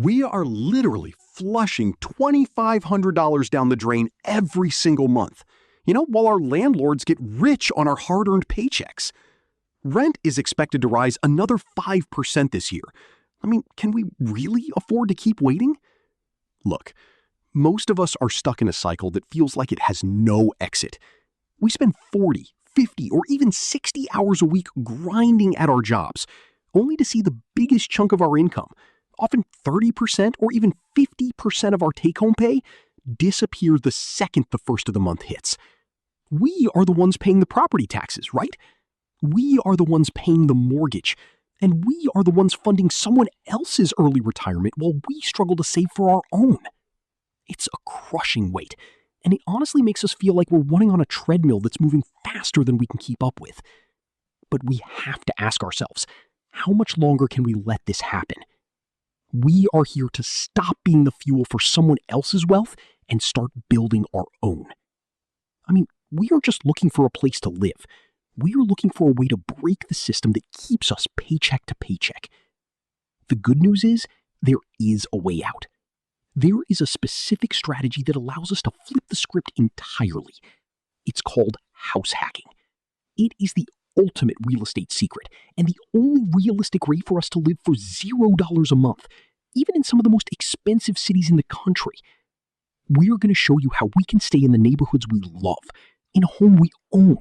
We are literally flushing $2,500 down the drain every single month. While our landlords get rich on our hard-earned paychecks. Rent is expected to rise another 5% this year. Can we really afford to keep waiting? Look, most of us are stuck in a cycle that feels like it has no exit. We spend 40, 50, or even 60 hours a week grinding at our jobs, only to see the biggest chunk of our income, often 30% or even 50% of our take-home pay, disappear the second the first of the month hits. We are the ones paying the property taxes, right? We are the ones paying the mortgage, and we are the ones funding someone else's early retirement while we struggle to save for our own. It's a crushing weight, and it honestly makes us feel like we're running on a treadmill that's moving faster than we can keep up with. But we have to ask ourselves, how much longer can we let this happen? We are here to stop being the fuel for someone else's wealth and start building our own. We aren't just looking for a place to live. We are looking for a way to break the system that keeps us paycheck to paycheck. The good news is, there is a way out. There is a specific strategy that allows us to flip the script entirely. It's called house hacking. It is the ultimate real estate secret, and the only realistic way for us to live for $0 a month, even in some of the most expensive cities in the country. We're going to show you how we can stay in the neighborhoods we love, in a home we own,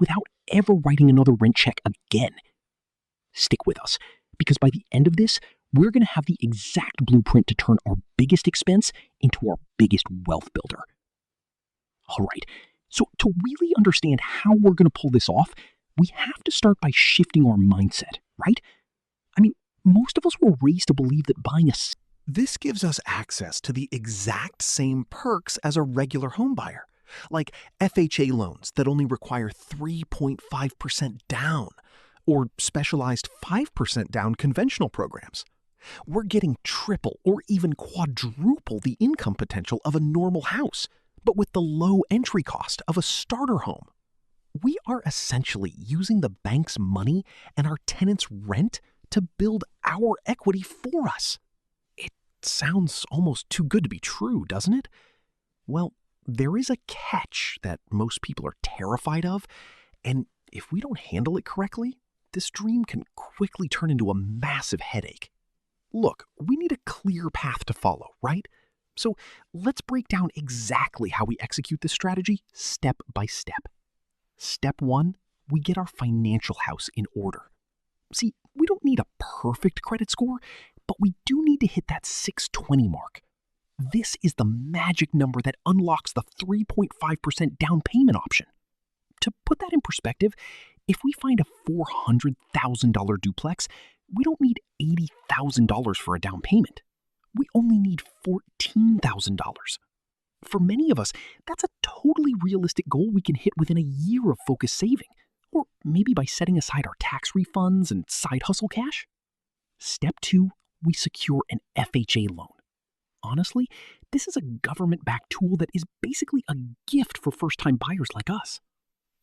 without ever writing another rent check again. Stick with us, because by the end of this, we're going to have the exact blueprint to turn our biggest expense into our biggest wealth builder. All right, so to really understand how we're going to pull this off, we have to start by shifting our mindset, right? Most of us were raised to believe that buying a... This gives us access to the exact same perks as a regular home buyer, like FHA loans that only require 3.5% down, or specialized 5% down conventional programs. We're getting triple or even quadruple the income potential of a normal house, but with the low entry cost of a starter home. We are essentially using the bank's money and our tenants' rent to build our equity for us. It sounds almost too good to be true, doesn't it? Well, there is a catch that most people are terrified of, and if we don't handle it correctly, this dream can quickly turn into a massive headache. Look, we need a clear path to follow, right? So let's break down exactly how we execute this strategy step by step. Step 1, we get our financial house in order. See, we don't need a perfect credit score, but we do need to hit that 620 mark. This is the magic number that unlocks the 3.5% down payment option. To put that in perspective, if we find a $400,000 duplex, we don't need $80,000 for a down payment. We only need $14,000. For many of us, that's a totally realistic goal we can hit within a year of focused saving, or maybe by setting aside our tax refunds and side hustle cash. Step 2, we secure an FHA loan. Honestly, this is a government-backed tool that is basically a gift for first-time buyers like us.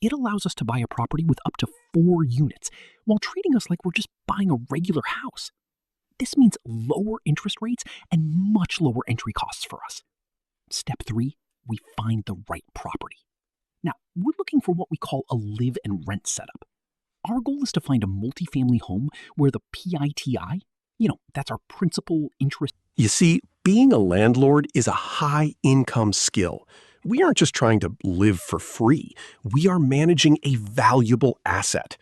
It allows us to buy a property with up to 4 units while treating us like we're just buying a regular house. This means lower interest rates and much lower entry costs for us. Step 3, we find the right property. Now, we're looking for what we call a live and rent setup. Our goal is to find a multifamily home where the PITI, that's our principal interest. You see, being a landlord is a high-income skill. We aren't just trying to live for free. We are managing a valuable asset.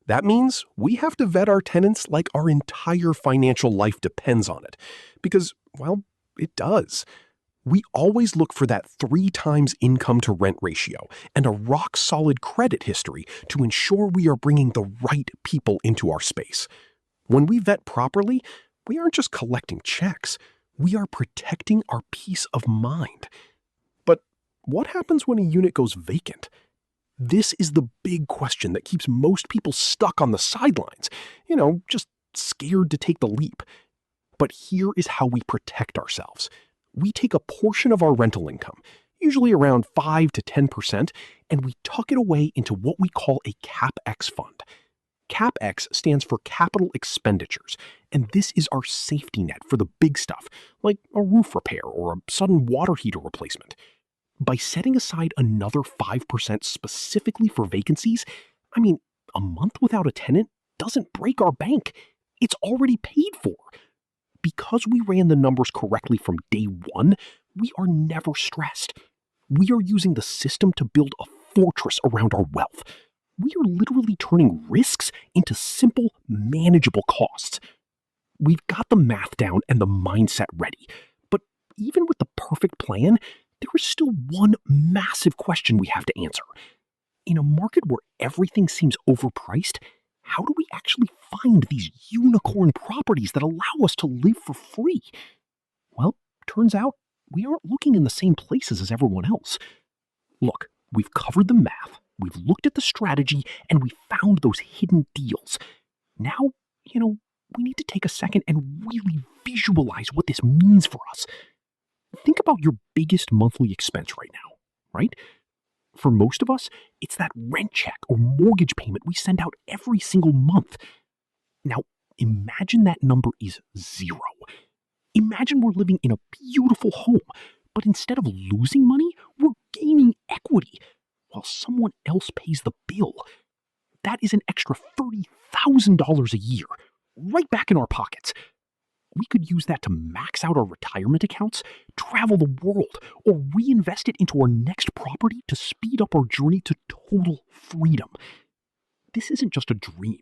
That means we have to vet our tenants like our entire financial life depends on it. Because, well, it does. We always look for that 3 times income to rent ratio and a rock-solid credit history to ensure we are bringing the right people into our space. When we vet properly, we aren't just collecting checks. We are protecting our peace of mind. But what happens when a unit goes vacant? This is the big question that keeps most people stuck on the sidelines, just scared to take the leap. But here is how we protect ourselves. We take a portion of our rental income, usually around 5 to 10%, and we tuck it away into what we call a CapEx fund. CapEx stands for capital expenditures, and this is our safety net for the big stuff, like a roof repair or a sudden water heater replacement. By setting aside another 5% specifically for vacancies, a month without a tenant doesn't break our bank. It's already paid for. Because we ran the numbers correctly from day one, we are never stressed. We are using the system to build a fortress around our wealth. We are literally turning risks into simple, manageable costs. We've got the math down and the mindset ready. But even with the perfect plan, there is still one massive question we have to answer. In a market where everything seems overpriced, how do we actually find these unicorn properties that allow us to live for free? Well, turns out we aren't looking in the same places as everyone else. Look, we've covered the math, we've looked at the strategy, and we found those hidden deals. Now, we need to take a second and really visualize what this means for us. Think about your biggest monthly expense right now, right? For most of us, it's that rent check or mortgage payment we send out every single month. Now, imagine that number is 0. Imagine we're living in a beautiful home, but instead of losing money, we're gaining equity while someone else pays the bill. That is an extra $30,000 a year, right back in our pockets. We could use that to max out our retirement accounts, travel the world, or reinvest it into our next property to speed up our journey to total freedom. This isn't just a dream.